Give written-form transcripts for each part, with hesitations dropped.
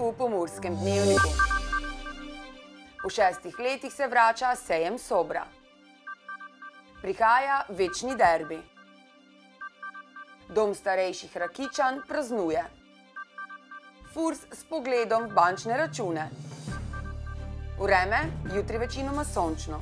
v Pomurskem dnevniku. Po 6 letih se vrača sejem Sobra. Prihaja večni derbi. Dom starejših Rakičan praznuje. Furs s pogledom v bančne račune. Vreme jutri večinoma sončno.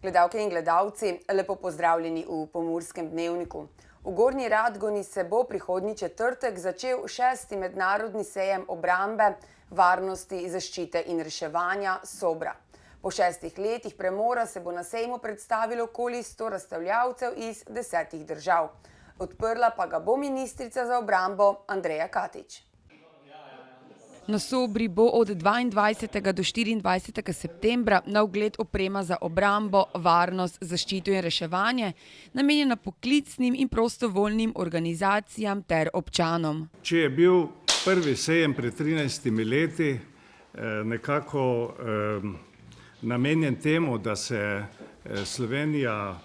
Gledalke in gledalci, lepo pozdravljeni v Pomurskem dnevniku. V Gornji Radgoni se bo prihodnji četrtek začel 6. mednarodni sejem obrambe, varnosti, zaščite in reševanja Sobra. Po 6 letih premora se bo na sejmu predstavilo okoli 100 razstavljavcev iz 10 držav. Odprla pa ga bo ministrica za obrambo Andreja Katič. Na Sobri bo od 22. do 24. septembra na ogled oprema za obrambo, varnost, zaščito in reševanje, namenjena poklicnim in prostovoljnim organizacijam ter občanom. Če je bil prvi sejem pred 13 leti nekako namenjen temu, da se Slovenija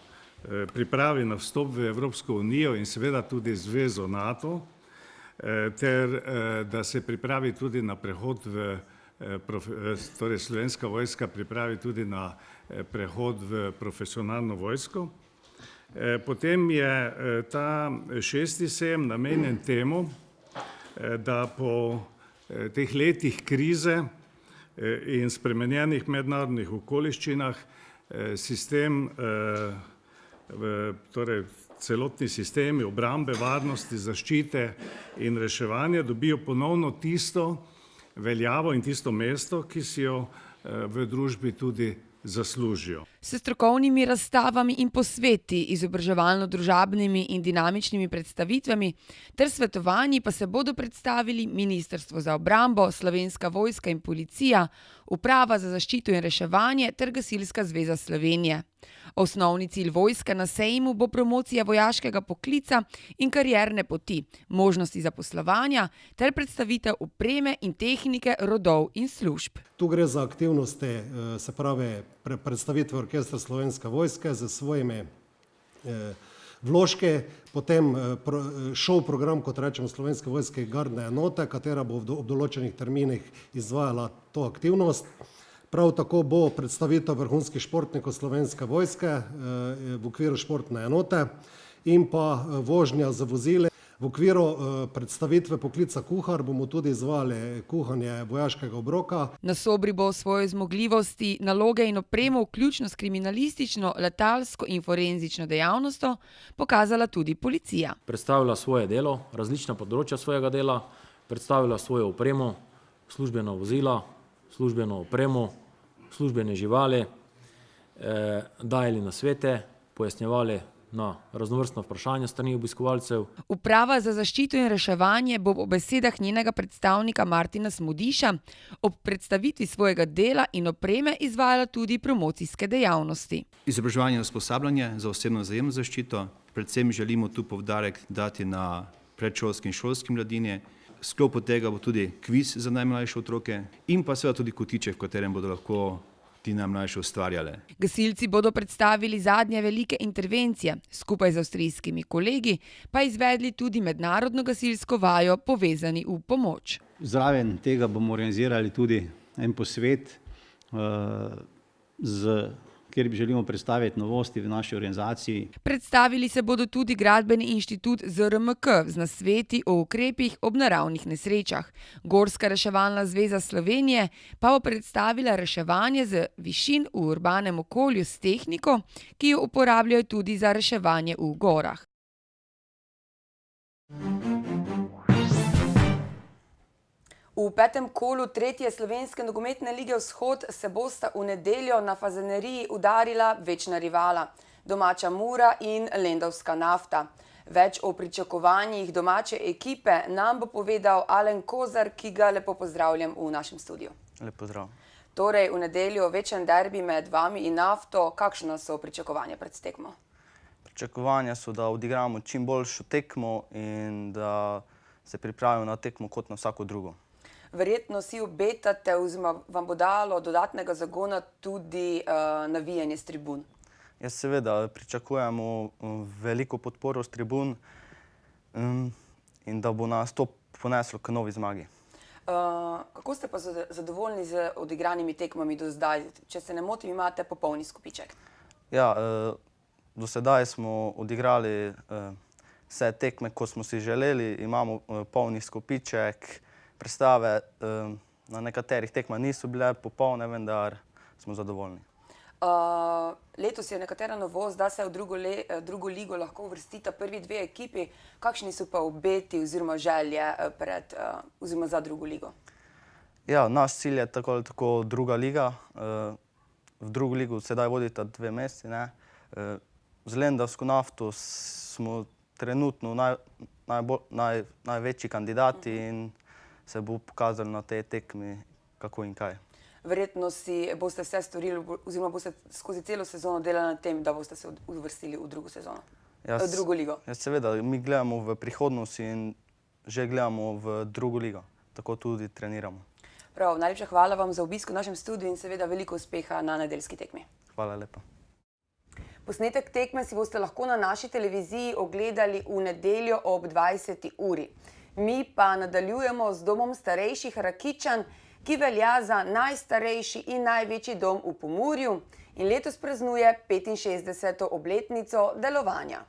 pripravi na vstop v Evropsko unijo in seveda tudi zvezo NATO, ter da se pripravi tudi na prehod torej Slovenska vojska pripravi tudi na prehod v profesionalno vojsko. Potem je ta 6. sejem namenjen temu, da po teh letih krize in spremenjenih mednarodnih okoliščinah sistem, torej celotni sistemi obrambe, varnosti, zaščite in reševanja dobijo ponovno tisto veljavo in tisto mesto, ki si jo v družbi tudi zaslužijo. S strokovnimi razstavami in posveti, izobraževalno-družabnimi in dinamičnimi predstavitvami ter svetovanji pa se bodo predstavili Ministrstvo za obrambo, Slovenska vojska in policija, Uprava za zaščito in reševanje ter Gasilska zveza Slovenije. Osnovni cilj vojske na sejmu bo promocija vojaškega poklica in karierne poti, možnosti zaposlovanja ter predstavitev opreme in tehnike rodov in služb. Tu gre za aktivnosti, se pravi predstavitve orkestra Slovenske vojske z svojimi vložki, potem šov program, kot rečemo, Slovenske vojske gardne enote, katera bo ob določenih terminih izvajala to aktivnost. Prav tako bo predstavitev vrhunskih športnikov Slovenske vojske v okviru športne enote in pa vožnja z vozili. V okviru predstavitve poklica kuhar bomo tudi izvajali kuhanje vojaškega obroka. Na Sobri bo svoje zmogljivosti, naloge in opremo, vključno s kriminalistično, letalsko in forenzično dejavnostjo, pokazala tudi policija. Predstavila svoje delo, različna področja svojega dela, predstavila svojo opremo, službena vozila, službeno opremo, službene živali, dajali nasvete, pojasnjevali na raznovrstna vprašanja strani obiskovalcev. Uprava za zaščito in reševanje bo po besedah njenega predstavnika Martina Smodiša ob predstavitvi svojega dela in opreme izvajala tudi promocijske dejavnosti. Izobraževanje in usposabljanje za osebno vzajemno zaščito, predvsem želimo tu poudarek dati na predšolski in šolski mladini. V sklopu tega bo tudi kviz za najmlajše otroke in pa seveda tudi kotiček, v katerem bodo lahko ti najmlajši ustvarjali. Gasilci bodo predstavili zadnje velike intervencije, skupaj z avstrijskimi kolegi pa izvedli tudi mednarodno gasilsko vajo Povezani v pomoč. Zraven tega bomo organizirali tudi en posvet, kjer želimo predstaviti novosti v naši organizaciji. Predstavili se bodo tudi Gradbeni inštitut ZRMK z nasveti o ukrepih ob naravnih nesrečah. Gorska reševalna zveza Slovenije pa bo predstavila reševanje z višin v urbanem okolju s tehniko, ki jo uporabljajo tudi za reševanje v gorah. V 5. kolu 3. slovenske nogometne lige Vzhod se bosta v nedeljo na Fazaneriji udarila večna rivala, domača Mura in lendavska Nafta. Več o pričakovanjih domače ekipe nam bo povedal Alen Kozar, ki ga lepo pozdravljam v našem studiu. Lep pozdrav. Torej, v nedeljo večen derbi med vami in Nafto. Kakšno so pričakovanja pred tekmo? Pričakovanja so, da odigramo čim boljšo tekmo in da se pripravimo na tekmo kot na vsako drugo. Verjetno si obetate, oziroma vam bo dalo dodatnega zagona tudi navijanje s tribun. Jaz seveda pričakujemo veliko podporo s tribun, in da bo nas to poneslo k novi zmagi. Kako ste pa zadovoljni z odigranimi tekmami do zdaj? Če se ne motim, imate popolni skupiček. Ja, do sedaj smo odigrali vse tekme, kot smo si želeli, imamo polni skupiček, predstave na nekaterih tekmah niso bile popolne, vendar smo zadovoljni. Letos je nekatera novost, da se v drugo ligo lahko uvrstita prvi dve ekipi. Kakšni so pa obeti oziroma želje oziroma za drugo ligo? Ja, naš cilj je tako ali tako druga liga. V drugo ligo sedaj vodita 2 mesti. Z Lendavsko Nafto smo trenutno največji kandidati in se bo pokazalo na tej tekmi kako in kaj. Verjetno si boste vse storili oziroma boste skozi celo sezono delali na tem, da boste se uvrstili v drugo ligo. Ja, seveda, mi gledamo v prihodnost in že gledamo v drugo ligo. Tako tudi treniramo. Prav, najlepša hvala vam za obisk v našem studiu in seveda veliko uspeha na nedeljski tekmi. Hvala lepa. Posnetek tekme si boste lahko na naši televiziji ogledali v nedeljo ob 20. uri. Mi pa nadaljujemo z domom starejših Rakičan, ki velja za najstarejši in največji dom v Pomurju in letos praznuje 65. obletnico delovanja.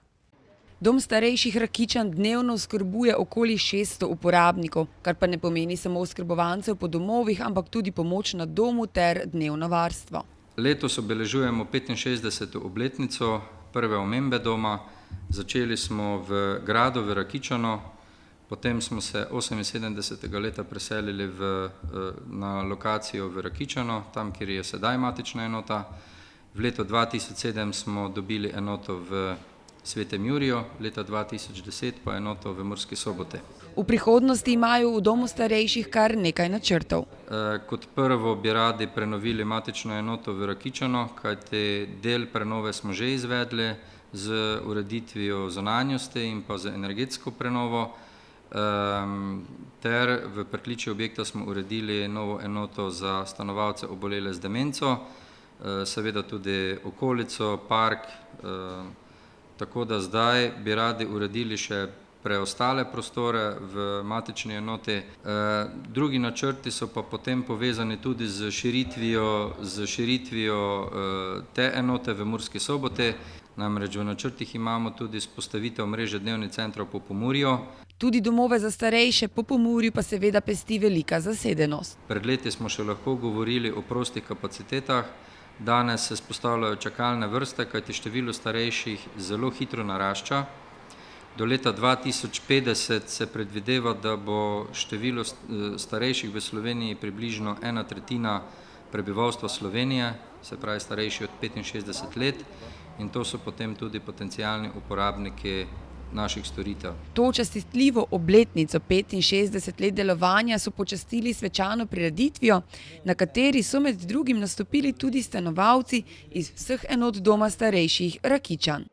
Dom starejših Rakičan dnevno oskrbuje okoli 600 uporabnikov, kar pa ne pomeni samo oskrbovancev po domovih, ampak tudi pomoč na domu ter dnevno varstvo. Letos obeležujemo 65. obletnico prve omembe doma. Začeli smo v gradu v Rakičanu, potem smo se 78. leta preselili na lokacijo v Rakičanu, tam, kjer je sedaj matična enota. V letu 2007 smo dobili enoto v Svetem Juriju, leta 2010 pa enoto v Murski Soboti. V prihodnosti imajo v domu starejših kar nekaj načrtov. Kot prvo bi radi prenovili matično enoto v Rakičanu, kajti del prenove smo že izvedli z ureditvijo zunanjosti in pa z energetsko prenovo. Ter v pritličju objekta smo uredili novo enoto za stanovalce obolele z demenco, seveda tudi okolico, park, tako da zdaj bi radi uredili še preostale prostore v matični enoti. Drugi načrti so pa potem povezani tudi z širitvijo te enote v Murski Soboti, namreč v načrtih imamo tudi vzpostavitev mreže dnevnih centrov po Pomurju. Tudi domove za starejše po Pomurju pa seveda pesti velika zasedenost. Pred leti smo še lahko govorili o prostih kapacitetah, danes se vzpostavljajo čakalne vrste, kajti število starejših zelo hitro narašča. Do leta 2050 se predvideva, da bo število starejših v Sloveniji približno 1/3 prebivalstva Slovenije, se pravi starejši od 65 let, in to so potem tudi potencialni uporabniki naših storitev. To častitljivo obletnico 65 let delovanja so počastili s svečano prireditvijo, na kateri so med drugim nastopili tudi stanovalci iz vseh enot doma starejših Rakičan.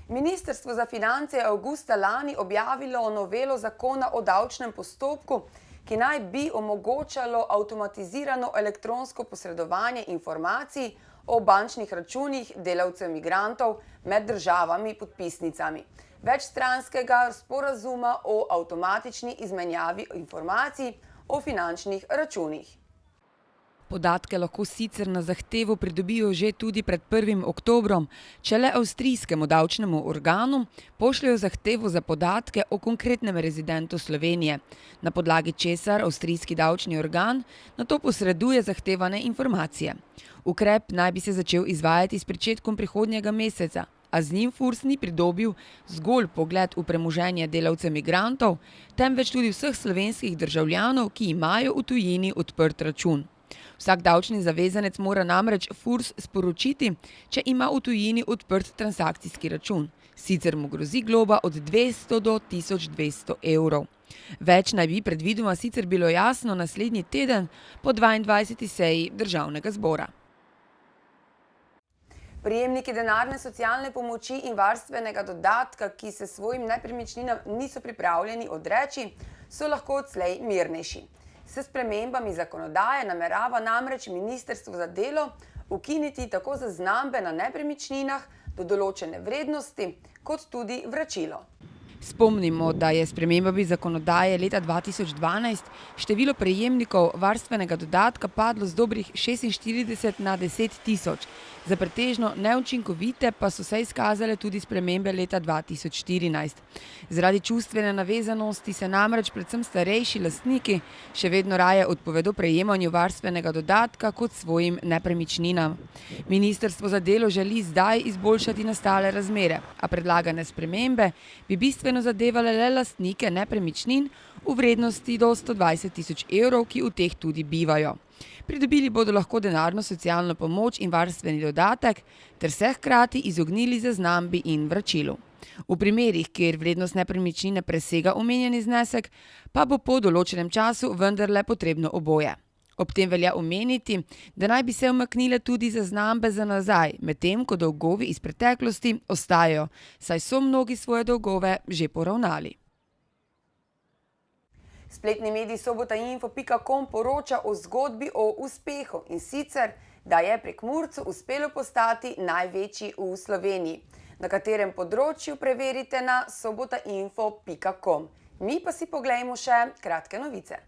Ministrstvo za finance je avgusta lani objavilo novelo zakona o davčnem postopku, ki naj bi omogočalo avtomatizirano elektronsko posredovanje informacij o bančnih računih delavcev migrantov med državami podpisnicami večstranskega sporazuma o avtomatični izmenjavi informacij o finančnih računih. Podatke lahko sicer na zahtevo pridobijo že tudi pred 1. oktobrom, če le avstrijskemu davčnemu organu pošljajo zahtevo za podatke o konkretnem rezidentu Slovenije, na podlagi česar avstrijski davčni organ nato posreduje zahtevane informacije. Ukrep naj bi se začel izvajati s pričetkom prihodnjega meseca, a z njim Furs ni pridobil zgolj pogled v premoženje delavcev migrantov, temveč tudi vseh slovenskih državljanov, ki imajo v tujini odprt račun. Vsak davčni zavezanec mora namreč Furs sporočiti, če ima v tujini odprt transakcijski račun. Sicer mu grozi globa od 200 do 1200 evrov. Več naj bi predvidoma sicer bilo jasno naslednji teden po 22. seji Državnega zbora. Prejemniki denarne socialne pomoči in varstvenega dodatka, ki se svojim nepremičninam niso pripravljeni odreči, so lahko odslej mirnejši. S spremembami zakonodaje namerava namreč Ministrstvo za delo ukiniti tako zaznambe na nepremičninah, do določene vrednosti, kot tudi vračilo. Spomnimo, da je s spremembami zakonodaje leta 2012 število prejemnikov varstvenega dodatka padlo z dobrih 46 na 10 tisoč. Za pretežno neučinkovite pa so se izkazale tudi spremembe leta 2014. Zaradi čustvene navezanosti se namreč predvsem starejši lastniki še vedno raje odpovedo prejemanju varstvenega dodatka kot svojim nepremičninam. Ministrstvo za delo želi zdaj izboljšati nastale razmere, a predlagane spremembe bi bistveno zadevale le lastnike nepremičnin v vrednosti do 120 tisoč evrov, ki v teh tudi bivajo. Pridobili bodo lahko denarno socialno pomoč in varstveni dodatek, ter se hkrati izognili zaznambi in vračilu. V primerih, kjer vrednost nepremičnine presega omenjeni znesek, pa bo po določenem času vendarle potrebno oboje. Ob tem velja omeniti, da naj bi se umaknile tudi zaznambe za nazaj, medtem ko dolgovi iz preteklosti ostajajo, saj so mnogi svoje dolgove že poravnali. Spletni medij sobotainfo.com poroča o zgodbi o uspehu, in sicer, da je Prekmurcu uspelo postati največji v Sloveniji. Na katerem področju preverite na sobotainfo.com. Mi pa si poglejmo še kratke novice.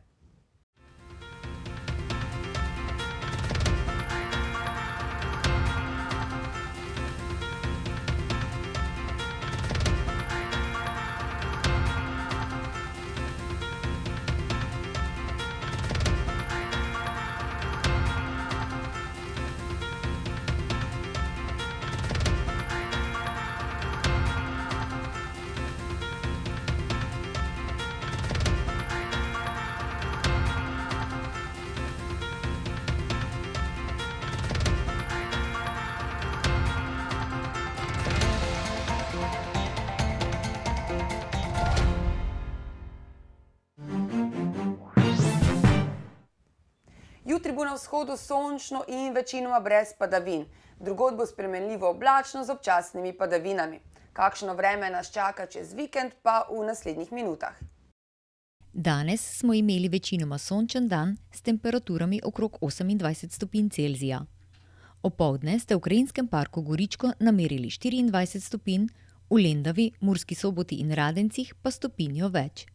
Jutri bo na vzhodu sončno in večinoma brez padavin. Drugod bo spremenljivo oblačno z občasnimi padavinami. Kakšno vreme nas čaka čez vikend, pa v naslednjih minutah. Danes smo imeli večinoma sončen dan s temperaturami okrog 28 stopinj Celzija. Opoldne ste v Krajinskem parku Goričko namerili 24 stopinj, v Lendavi, Murski Soboti in Radencih pa stopinjo več.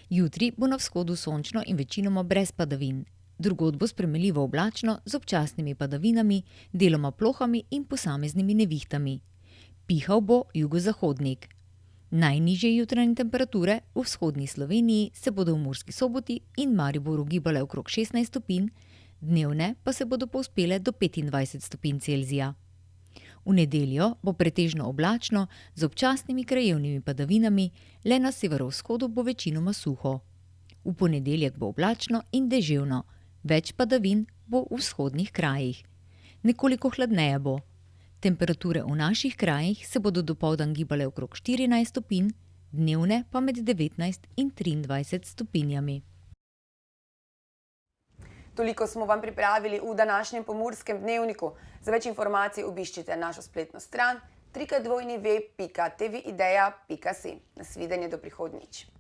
Jutri bo na vzhodu sončno in večinoma brez padavin. Drugod bo spremenljivo oblačno z občasnimi padavinami, deloma plohami in posameznimi nevihtami. Pihal bo jugozahodnik. Najnižje jutranje temperature v vzhodni Sloveniji se bodo v Murski Soboti in Mariboru gibale okrog 16 stopinj, dnevne pa se bodo povzpele do 25 stopinj Celzija. V nedeljo bo pretežno oblačno z občasnimi krajevnimi padavinami, le na severovzhodu bo večinoma suho. V ponedeljek bo oblačno in deževno. Več padavin bo v vzhodnih krajih. Nekoliko hladneje bo. Temperature v naših krajih se bodo dopoldan gibale okrog 14 stopinj, dnevne pa med 19 in 23 stopinjami. Toliko smo vam pripravili v današnjem Pomurskem dnevniku. Za več informacij obiščite našo spletno stran www.tvideja.si. Nasvidenje do prihodnjič.